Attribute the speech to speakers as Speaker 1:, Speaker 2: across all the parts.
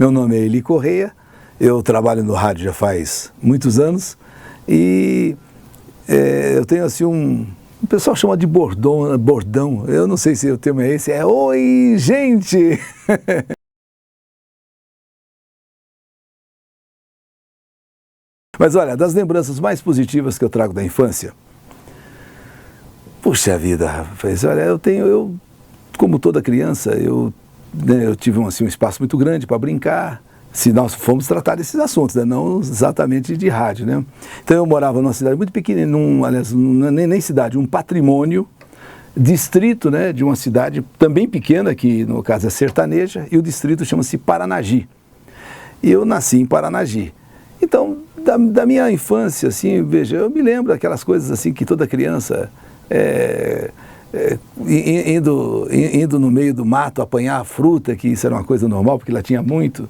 Speaker 1: Meu nome é Eli Correia, eu trabalho no rádio já faz muitos anos e eu tenho assim o pessoal chama de bordão, eu não sei se o termo é esse, é "Oi, gente!" Mas olha, das lembranças mais positivas que eu trago da infância, puxa vida, rapaz, olha, como toda criança, eu tive um espaço muito grande para brincar, se nós fomos tratar desses assuntos, né? Não exatamente de rádio, né? Então eu morava numa cidade muito pequena, aliás, nem cidade, um patrimônio, distrito, né, de uma cidade também pequena, que no caso é Sertaneja, e o distrito chama-se Paranagi. E eu nasci em Paranagi. Então, da minha infância, assim, veja, eu me lembro daquelas coisas assim que toda criança, indo no meio do mato apanhar a fruta, que isso era uma coisa normal, porque lá tinha muito.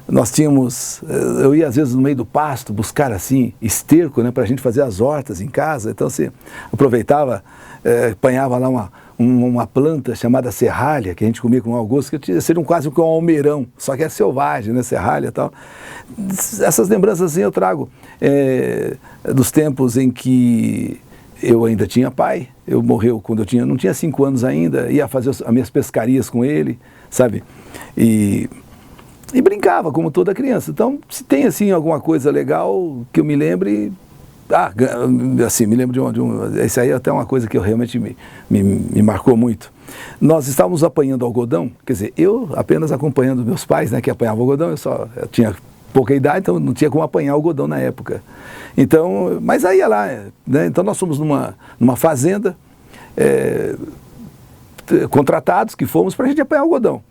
Speaker 1: Nós tínhamos, eu ia às vezes no meio do pasto buscar assim esterco, né, para a gente fazer as hortas em casa. Então você aproveitava, apanhava lá uma planta chamada serralha, que a gente comia com mau gosto, que seria quase um almeirão, só que é selvagem, né, serralha e tal. Essas lembranças assim eu trago dos tempos em que eu ainda tinha pai. Eu morreu quando não tinha 5 anos ainda, ia fazer as minhas pescarias com ele, sabe? E brincava como toda criança. Então, se tem assim alguma coisa legal que eu me lembre, assim, me lembro esse aí é até uma coisa que eu realmente me marcou muito. Nós estávamos apanhando algodão, quer dizer, eu apenas acompanhando meus pais, né, que apanhavam algodão, eu tinha pouca idade, então não tinha como apanhar algodão na época. Então, mas aí ia lá, né? Então nós fomos numa fazenda, contratados que fomos para a gente apanhar algodão.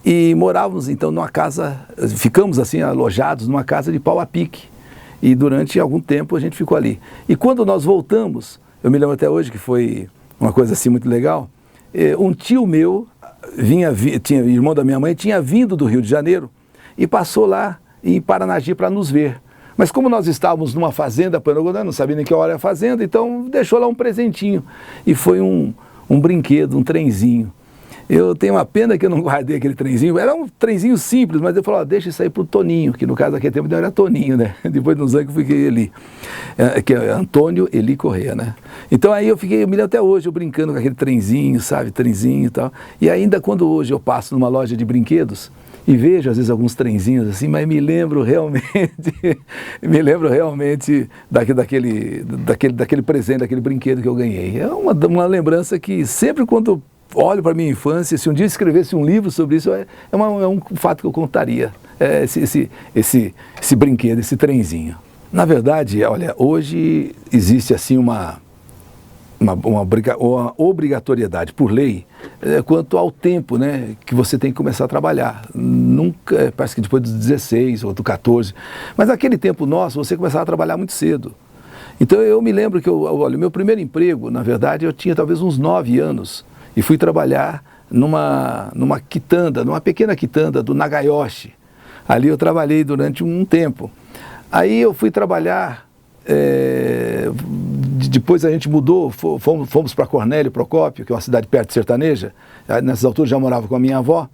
Speaker 1: E morávamos então numa casa, ficamos assim alojados numa casa de pau a pique. E durante algum tempo a gente ficou ali. E quando nós voltamos, eu me lembro até hoje que foi uma coisa assim muito legal, um tio meu, irmão da minha mãe, tinha vindo do Rio de Janeiro e passou lá em Paranagi para nos ver. Mas como nós estávamos numa fazenda, não sabia nem que hora era a fazenda, então deixou lá um presentinho. E foi um brinquedo, um trenzinho. Eu tenho uma pena que eu não guardei aquele trenzinho, era um trenzinho simples, mas eu falei, deixa isso aí pro Toninho, que no caso daquele tempo era Toninho, né? Depois de uns anos que eu fiquei Eli, que é Antônio Eli Correia, né? Então aí eu me lembro até hoje, eu brincando com aquele trenzinho, sabe, trenzinho e tal. E ainda quando hoje eu passo numa loja de brinquedos, e vejo às vezes alguns trenzinhos assim, mas me lembro realmente daquele presente, daquele brinquedo que eu ganhei. É uma lembrança que sempre quando olho para a minha infância, se um dia escrevesse um livro sobre isso, é um fato que eu contaria, esse brinquedo, esse trenzinho. Na verdade, olha, hoje existe assim uma obrigatoriedade por lei quanto ao tempo, né, que você tem que começar a trabalhar. Nunca, parece que depois dos 16 ou do 14, mas naquele tempo nosso, você começava a trabalhar muito cedo. Então eu me lembro que olha, o meu primeiro emprego, na verdade, eu tinha talvez uns 9 anos, e fui trabalhar numa pequena quitanda do Nagayoshi. Ali eu trabalhei durante um tempo. Aí eu fui trabalhar, depois a gente mudou, fomos para Cornélio Procópio, que é uma cidade perto de Sertaneja. Nessas alturas já morava com a minha avó,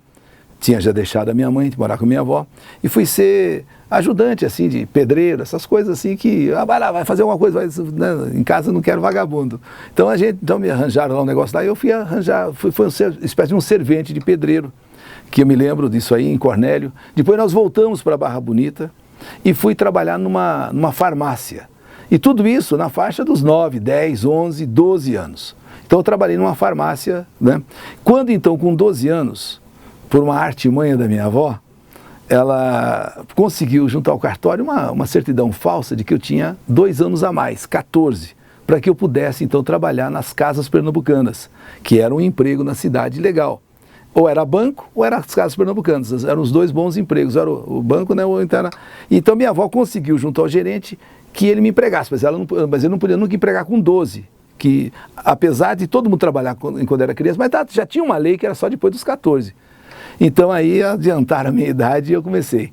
Speaker 1: tinha já deixado a minha mãe de morar com a minha avó, e fui ser ajudante, assim, de pedreiro, essas coisas assim que, vai fazer alguma coisa, né, em casa não quero vagabundo. Então me arranjaram lá um negócio lá, e eu fui arranjar, foi uma espécie de um servente de pedreiro, que eu me lembro disso aí em Cornélio. Depois nós voltamos para Barra Bonita e fui trabalhar numa farmácia. E tudo isso na faixa dos 9, 10, 11, 12 anos. Então eu trabalhei numa farmácia, né? Quando então, com 12 anos, por uma artimanha da minha avó, ela conseguiu juntar ao cartório uma certidão falsa de que eu tinha 2 anos a mais, 14, para que eu pudesse então trabalhar nas casas pernambucanas, que era um emprego na cidade legal. Ou era banco, ou era as casas pernambucanas, eram os 2 bons empregos, era o banco, né, ou então era... Então minha avó conseguiu junto ao gerente que ele me empregasse, mas ele não podia nunca empregar com 12, que apesar de todo mundo trabalhar quando era criança, mas já tinha uma lei que era só depois dos 14. Então aí adiantaram a minha idade e eu comecei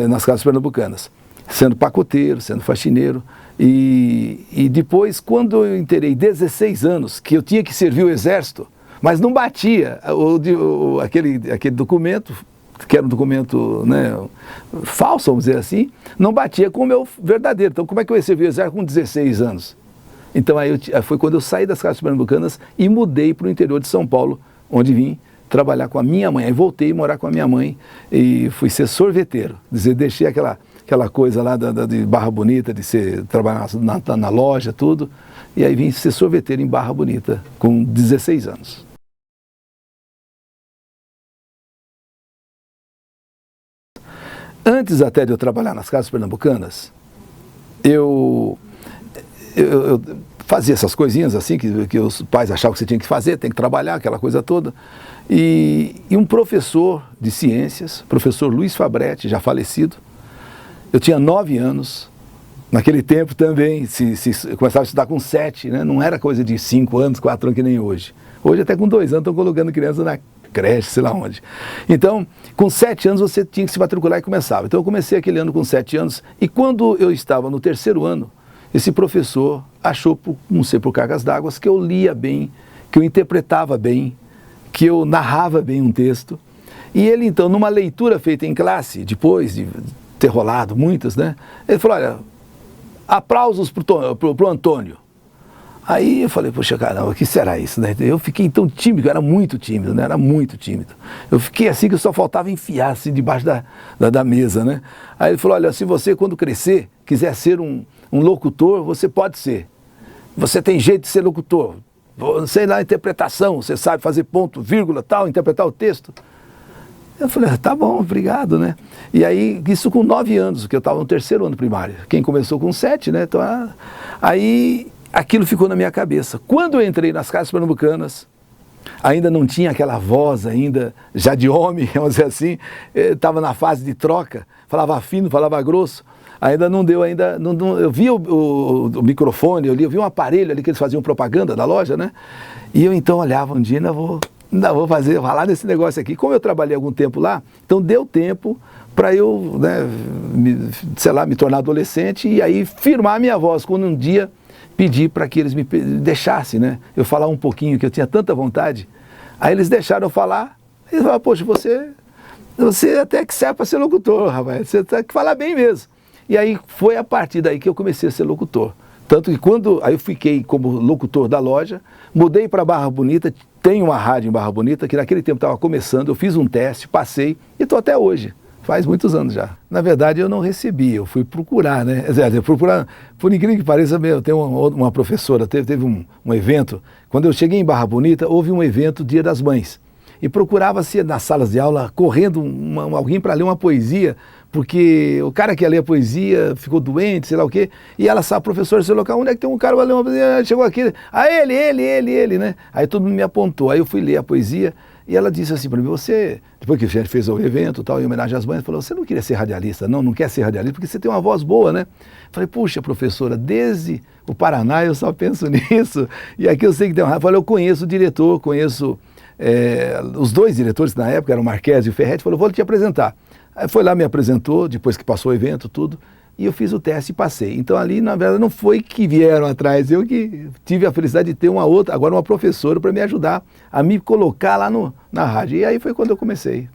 Speaker 1: nas casas pernambucanas, sendo pacoteiro, sendo faxineiro. E depois, quando eu inteirei 16 anos, que eu tinha que servir o exército, mas não batia aquele documento, que era um documento, né, falso, vamos dizer assim, não batia com o meu verdadeiro. Então, como é que eu recebi o exército com 16 anos? Então, aí foi quando eu saí das Casas Pernambucanas e mudei para o interior de São Paulo, onde vim trabalhar com a minha mãe. Aí voltei a morar com a minha mãe e fui ser sorveteiro. Quer dizer, deixei aquela coisa lá de Barra Bonita, de trabalhar na loja, tudo. E aí vim ser sorveteiro em Barra Bonita, com 16 anos. Antes até de eu trabalhar nas Casas Pernambucanas, eu fazia essas coisinhas assim, que os pais achavam que você tinha que fazer, tem que trabalhar, aquela coisa toda. E um professor de ciências, professor Luiz Fabretti, já falecido, eu tinha 9 anos, naquele tempo também, eu começava a estudar com 7, né? Não era coisa de 5 anos, 4 anos que nem hoje. Hoje até com 2 anos estão colocando criança na creche, sei lá onde. Então, com 7 anos você tinha que se matricular e começava. Então eu comecei aquele ano com 7 anos e quando eu estava no 3º ano, esse professor achou, não sei por cargas d'água, que eu lia bem, que eu interpretava bem, que eu narrava bem um texto. E ele então, numa leitura feita em classe, depois de ter rolado muitas, né? Ele falou, olha, aplausos pro Antônio. Aí eu falei, poxa, caramba, o que será isso, né? Eu fiquei tão tímido, eu era muito tímido, né? Era muito tímido. Eu fiquei assim que só faltava enfiar assim debaixo da mesa, né? Aí ele falou, olha, se você quando crescer quiser ser um locutor, você pode ser. Você tem jeito de ser locutor. Sei lá, interpretação, você sabe fazer ponto, vírgula, tal, interpretar o texto. Eu falei, tá bom, obrigado, né? E aí, isso com 9 anos, porque eu estava no 3º ano primário. Quem começou com 7, né? Então, aí, aquilo ficou na minha cabeça. Quando eu entrei nas Casas Pernambucanas, ainda não tinha aquela voz ainda, já de homem, vamos dizer assim, estava na fase de troca, falava fino, falava grosso. Ainda não deu, eu vi o microfone, eu vi um aparelho ali que eles faziam propaganda da loja, né? E eu então olhava um dia, ainda vou falar desse negócio aqui. Como eu trabalhei algum tempo lá, então deu tempo para eu, né, me tornar adolescente e aí firmar a minha voz, quando um dia pedi para que eles me deixassem, né, eu falar um pouquinho, que eu tinha tanta vontade. Aí eles deixaram eu falar, e eles falaram, poxa, você até que serve para ser locutor, rapaz, você tem que falar bem mesmo. E aí foi a partir daí que eu comecei a ser locutor. Tanto que aí eu fiquei como locutor da loja, mudei para Barra Bonita, tem uma rádio em Barra Bonita, que naquele tempo estava começando, eu fiz um teste, passei e estou até hoje. Faz muitos anos já. Na verdade, eu não recebi, eu fui procurar, né? Por incrível que pareça, eu tenho uma professora, teve um evento, quando eu cheguei em Barra Bonita, houve um evento Dia das Mães. E procurava-se nas salas de aula, correndo alguém para ler uma poesia, porque o cara que ia ler a poesia ficou doente, sei lá o quê, e ela sabe, professor, seu local, onde é que tem um cara para ler uma poesia? Chegou aqui, ele, né? Aí todo mundo me apontou, aí eu fui ler a poesia, e ela disse assim para mim, depois que a gente fez o evento tal, em homenagem às mães, falou, você não queria ser radialista? Não quer ser radialista, porque você tem uma voz boa, né? Falei, puxa, professora, desde o Paraná eu só penso nisso, e aqui eu sei que tem uma... Falei, eu conheço o diretor, conheço os 2 diretores, que na época eram o Marques e o Ferretti, falou, vou te apresentar. Aí foi lá, me apresentou, depois que passou o evento, tudo, e eu fiz o teste e passei. Então ali, na verdade, não foi que vieram atrás, eu que tive a felicidade de ter agora uma professora para me ajudar a me colocar lá na rádio. E aí foi quando eu comecei.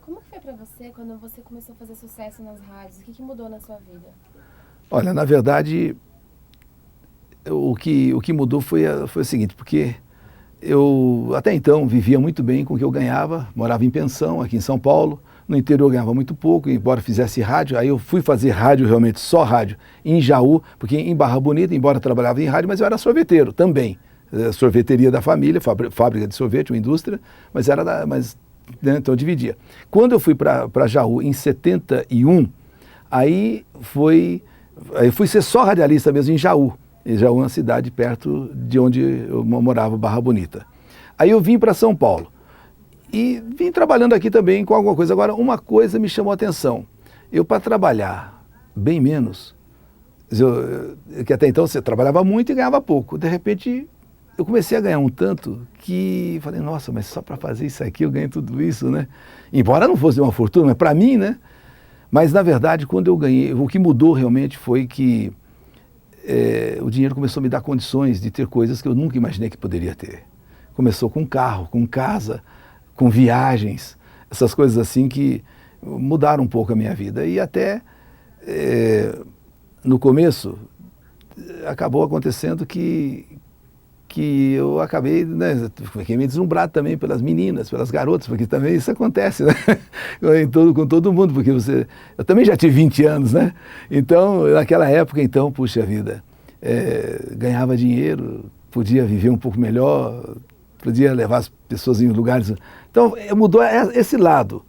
Speaker 2: Como foi para você quando você começou a fazer sucesso nas rádios? O que mudou na sua vida?
Speaker 1: Olha, na verdade, o que mudou foi o seguinte, porque eu até então vivia muito bem com o que eu ganhava, morava em pensão aqui em São Paulo, no interior eu ganhava muito pouco, embora fizesse rádio, aí eu fui fazer rádio, realmente só rádio, em Jaú, porque em Barra Bonita, embora eu trabalhava em rádio, mas eu era sorveteiro também, sorveteria da família, fábrica de sorvete, uma indústria, mas né, então eu dividia. Quando eu fui para Jaú em 71, aí fui ser só radialista mesmo em Jaú. Jaú é uma cidade perto de onde eu morava, Barra Bonita. Aí eu vim para São Paulo e vim trabalhando aqui também com alguma coisa. Agora, uma coisa me chamou a atenção. Eu, para trabalhar bem menos, que até então você trabalhava muito e ganhava pouco. De repente, eu comecei a ganhar um tanto que falei, nossa, mas só para fazer isso aqui eu ganhei tudo isso, né? Embora não fosse uma fortuna, mas para mim, né? Mas, na verdade, quando eu ganhei, o que mudou realmente foi que o dinheiro começou a me dar condições de ter coisas que eu nunca imaginei que poderia ter. começou com carro, com casa, com viagens, essas coisas assim que mudaram um pouco a minha vida. E até no começo acabou acontecendo que eu acabei, né, fiquei meio deslumbrado também pelas meninas, pelas garotas, porque também isso acontece, né, com todo mundo, porque eu também já tive 20 anos, né, então naquela época, então, puxa vida, ganhava dinheiro, podia viver um pouco melhor, podia levar as pessoas em lugares, então mudou esse lado,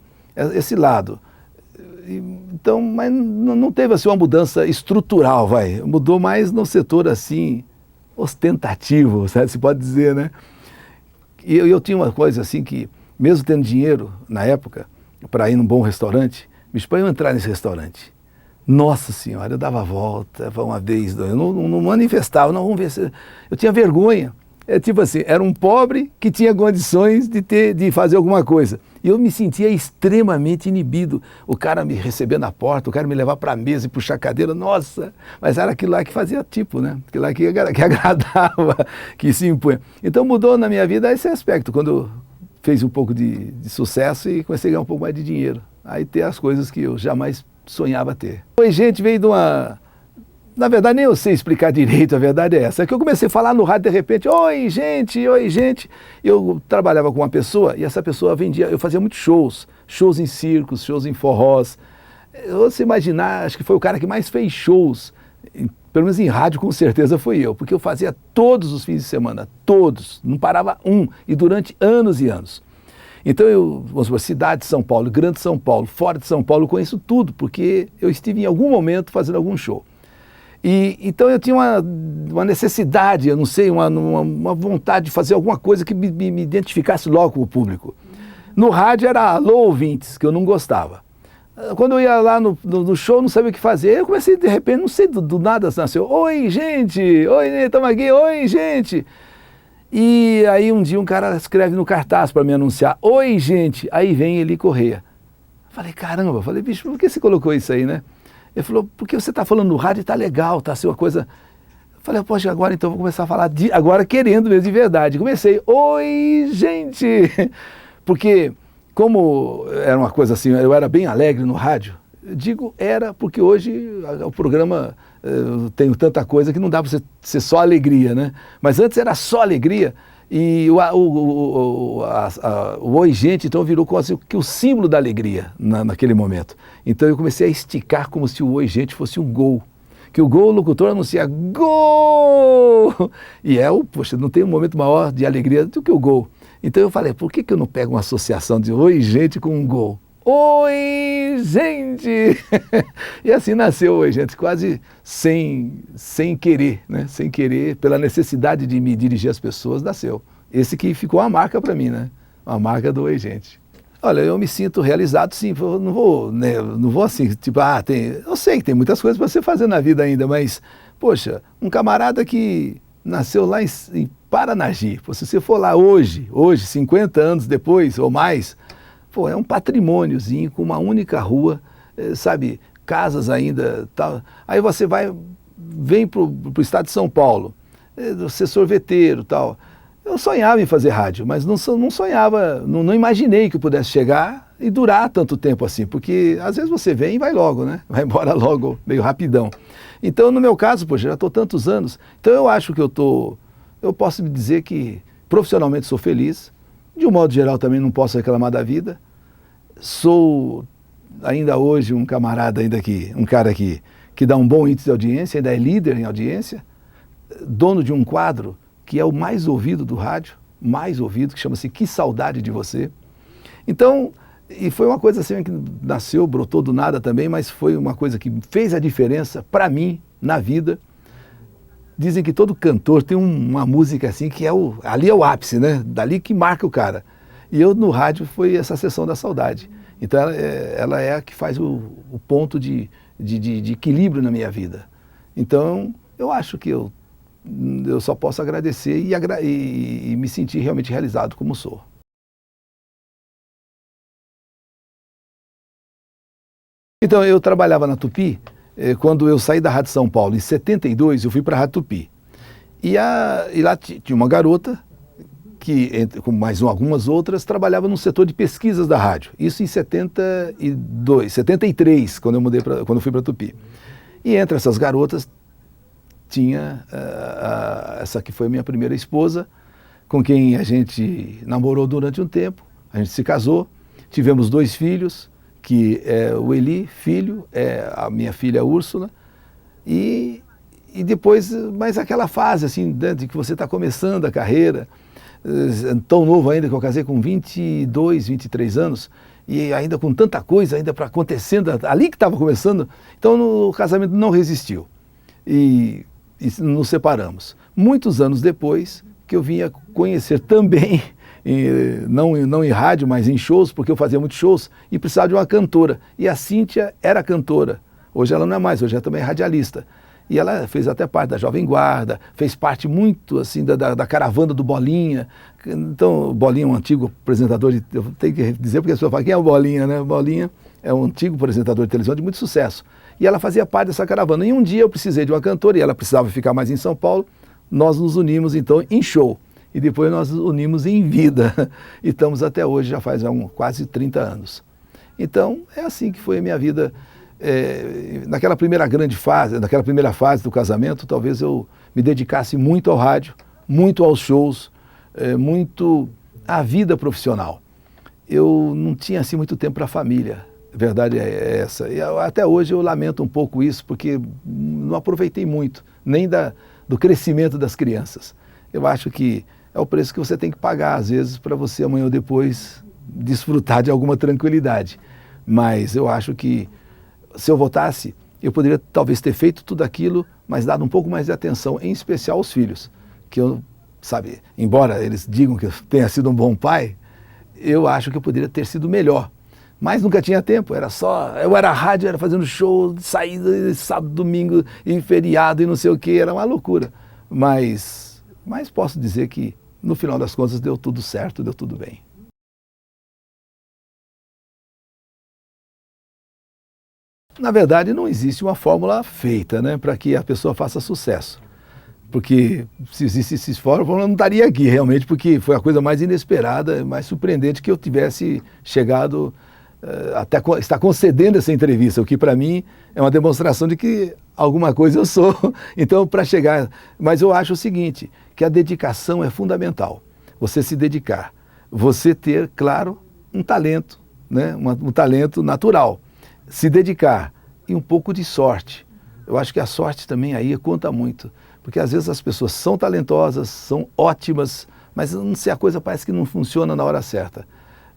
Speaker 1: então, mas não teve assim uma mudança estrutural, mudou mais no setor assim, ostentativo, sabe? Se pode dizer, né? E eu tinha uma coisa assim que, mesmo tendo dinheiro na época, para ir num bom restaurante, me espanhou entrar nesse restaurante. Nossa Senhora, eu dava a volta, uma vez, eu não manifestava, não, vamos ver se... Eu tinha vergonha. Tipo assim, era um pobre que tinha condições de fazer alguma coisa. E eu me sentia extremamente inibido. O cara me receber na porta, o cara me levar para a mesa e puxar a cadeira, nossa! Mas era aquilo lá que fazia tipo, né? Aquilo lá que agradava, que se impunha. Então mudou na minha vida esse aspecto, quando eu fiz um pouco de sucesso e comecei a ganhar um pouco mais de dinheiro. Aí ter as coisas que eu jamais sonhava ter. Oi, gente, veio de uma... Na verdade, nem eu sei explicar direito, a verdade é essa. É que eu comecei a falar no rádio de repente, oi gente, oi gente. Eu trabalhava com uma pessoa e essa pessoa vendia, eu fazia muitos shows em circos, shows em forrós. Você imaginar, acho que foi o cara que mais fez shows, pelo menos em rádio com certeza foi eu, porque eu fazia todos os fins de semana, todos, não parava um, e durante anos e anos. Então eu, vamos supor, cidade de São Paulo, grande São Paulo, fora de São Paulo, eu conheço tudo, porque eu estive em algum momento fazendo algum show. Então eu tinha uma necessidade, eu não sei, uma vontade de fazer alguma coisa que me identificasse logo com o público. No rádio era alô ouvintes, que eu não gostava. Quando eu ia lá no show, não sabia o que fazer. Eu comecei, de repente, não sei, do nada nasceu, oi gente, oi, estamos aqui, oi gente. E aí um dia um cara escreve no cartaz para me anunciar, oi gente, aí vem Eli Correia. Falei, caramba, bicho, por que você colocou isso aí, né? Ele falou, porque você está falando no rádio e está legal, está assim uma coisa... Eu falei, poxa, agora então eu vou começar a falar, agora querendo mesmo de verdade. Comecei, oi, gente! Porque, como era uma coisa assim, eu era bem alegre no rádio, eu digo era porque hoje o programa, eu tenho tanta coisa que não dá para ser só alegria, né? Mas antes era só alegria. E o oi gente então virou quase que o símbolo da alegria naquele momento. Então eu comecei a esticar como se o oi gente fosse um gol. Que o gol, o locutor anuncia gol! E poxa, não tem um momento maior de alegria do que o gol. Então eu falei, por que eu não pego uma associação de oi gente com um gol? Oi, gente! E assim nasceu Oi, gente, quase sem querer, né? Sem querer, pela necessidade de me dirigir às pessoas, nasceu. Esse que ficou a marca para mim, né? A marca do Oi, gente. Olha, eu me sinto realizado, sim, não vou assim, tipo, eu sei que tem muitas coisas para você fazer na vida ainda, mas, poxa, um camarada que nasceu lá em Paranagi, se você for lá hoje, 50 anos depois ou mais, pô, é um patrimôniozinho com uma única rua, sabe, casas ainda, tal. Aí você vem pro estado de São Paulo, ser sorveteiro, tal. Eu sonhava em fazer rádio, mas não sonhava, não imaginei que eu pudesse chegar e durar tanto tempo assim, porque às vezes você vem e vai logo, né? Vai embora logo, meio rapidão. Então, no meu caso, poxa, já estou tantos anos, então eu acho que eu posso me dizer que profissionalmente sou feliz, de um modo geral também não posso reclamar da vida. Sou ainda hoje um camarada, um cara que dá um bom índice de audiência, ainda é líder em audiência, dono de um quadro que é o mais ouvido do rádio, mais ouvido, que chama-se Que Saudade de Você. Então, e foi uma coisa assim que nasceu, brotou do nada também, mas foi uma coisa que fez a diferença para mim na vida. Dizem que todo cantor tem uma música assim que ali é o ápice, né? Dali que marca o cara. E eu no rádio foi essa sessão da saudade. Então ela é a que faz o ponto de equilíbrio na minha vida. Então eu acho que eu só posso agradecer e me sentir realmente realizado como sou. Então eu trabalhava na Tupi, quando eu saí da Rádio São Paulo, em 72, eu fui para a Rádio Tupi. E lá tinha uma garota que, com mais algumas outras, trabalhava no setor de pesquisas da rádio. Isso em 73, quando eu fui para Tupi. E entre essas garotas tinha essa que foi a minha primeira esposa, com quem a gente namorou durante um tempo, a gente se casou, tivemos 2 filhos, que é o Eli, filho, é a minha filha Úrsula, e depois, mais aquela fase assim, de que você está começando a carreira, tão novo ainda, que eu casei com 22, 23 anos, e ainda com tanta coisa ainda para acontecendo, ali que estava começando, então o casamento não resistiu. E nos separamos. Muitos anos depois que eu vinha conhecer também, não em rádio, mas em shows, porque eu fazia muitos shows, e precisava de uma cantora. E a Cíntia era cantora. Hoje ela não é mais, hoje ela também é radialista. E ela fez até parte da Jovem Guarda, fez parte muito assim da caravana do Bolinha. Então, o Bolinha é um antigo apresentador, eu tenho que dizer porque a pessoa fala, quem é o Bolinha, né? O Bolinha é um antigo apresentador de televisão de muito sucesso. E ela fazia parte dessa caravana. E um dia eu precisei de uma cantora e ela precisava ficar mais em São Paulo. Nós nos unimos então em show. E depois nós nos unimos em vida. E estamos até hoje, já faz quase 30 anos. Então, é assim que foi a minha vida. Naquela primeira fase do casamento, talvez eu me dedicasse muito ao rádio, muito aos shows, muito à vida profissional. Eu não tinha assim muito tempo para a família, a verdade é essa. E até hoje eu lamento um pouco isso, porque não aproveitei muito, nem do crescimento das crianças. Eu acho que é o preço que você tem que pagar, às vezes, para você amanhã ou depois desfrutar de alguma tranquilidade. Mas eu acho que se eu voltasse, eu poderia talvez ter feito tudo aquilo, mas dado um pouco mais de atenção, em especial aos filhos. Que eu, sabe, embora eles digam que eu tenha sido um bom pai, eu acho que eu poderia ter sido melhor. Mas nunca tinha tempo, eu era rádio, era fazendo show, saída sábado, domingo, e feriado e não sei o que, era uma loucura. Mas posso dizer que no final das contas deu tudo certo, deu tudo bem. Na verdade, não existe uma fórmula feita, né, para que a pessoa faça sucesso. Porque se existisse fórmula, eu não estaria aqui realmente, porque foi a coisa mais inesperada, mais surpreendente que eu tivesse chegado até estar concedendo essa entrevista, o que para mim é uma demonstração de que alguma coisa eu sou. Então, para chegar... Mas eu acho o seguinte, que a dedicação é fundamental. Você se dedicar. Você ter, claro, um talento, né, um talento natural. Se dedicar e um pouco de sorte. Eu acho que a sorte também aí conta muito, porque às vezes as pessoas são talentosas, são ótimas, mas não sei, a coisa parece que não funciona na hora certa.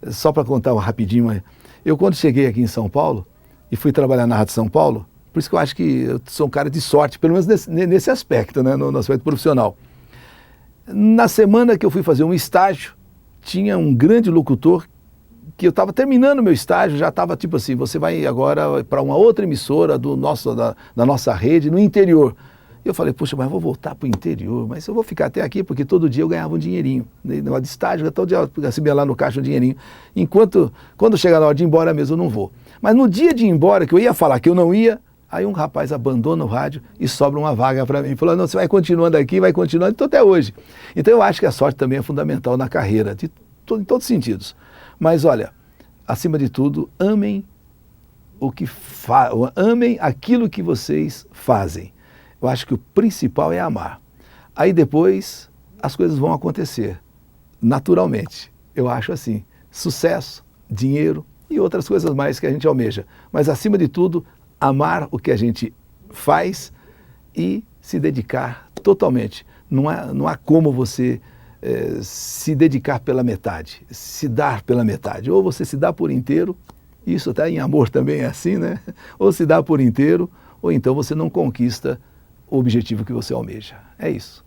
Speaker 1: Só para contar rapidinho, eu quando cheguei aqui em São Paulo e fui trabalhar na Rádio São Paulo, por isso que eu acho que eu sou um cara de sorte, pelo menos nesse aspecto, né, no aspecto profissional. Na semana que eu fui fazer um estágio, tinha um grande locutor que eu estava terminando o meu estágio, já estava tipo assim, você vai agora para uma outra emissora da nossa rede no interior. E eu falei, puxa, mas eu vou voltar para o interior, mas eu vou ficar até aqui, porque todo dia eu ganhava um dinheirinho. No de estágio, todo dia eu recebia lá no caixa um dinheirinho. Quando chegar na hora de ir embora mesmo, eu não vou. Mas no dia de ir embora, que eu ia falar que eu não ia, aí um rapaz abandona o rádio e sobra uma vaga para mim. Falou, não, você vai continuando aqui, vai continuando, então até hoje. Então eu acho que a sorte também é fundamental na carreira, em todos os sentidos. Mas olha, acima de tudo, amem amem aquilo que vocês fazem. Eu acho que o principal é amar. Aí depois as coisas vão acontecer naturalmente. Eu acho assim, sucesso, dinheiro e outras coisas mais que a gente almeja. Mas acima de tudo, amar o que a gente faz e se dedicar totalmente. Não há como você se dedicar pela metade, se dar pela metade. Ou você se dá por inteiro, isso até em amor também é assim, né? Ou se dá por inteiro, ou então você não conquista o objetivo que você almeja. É isso.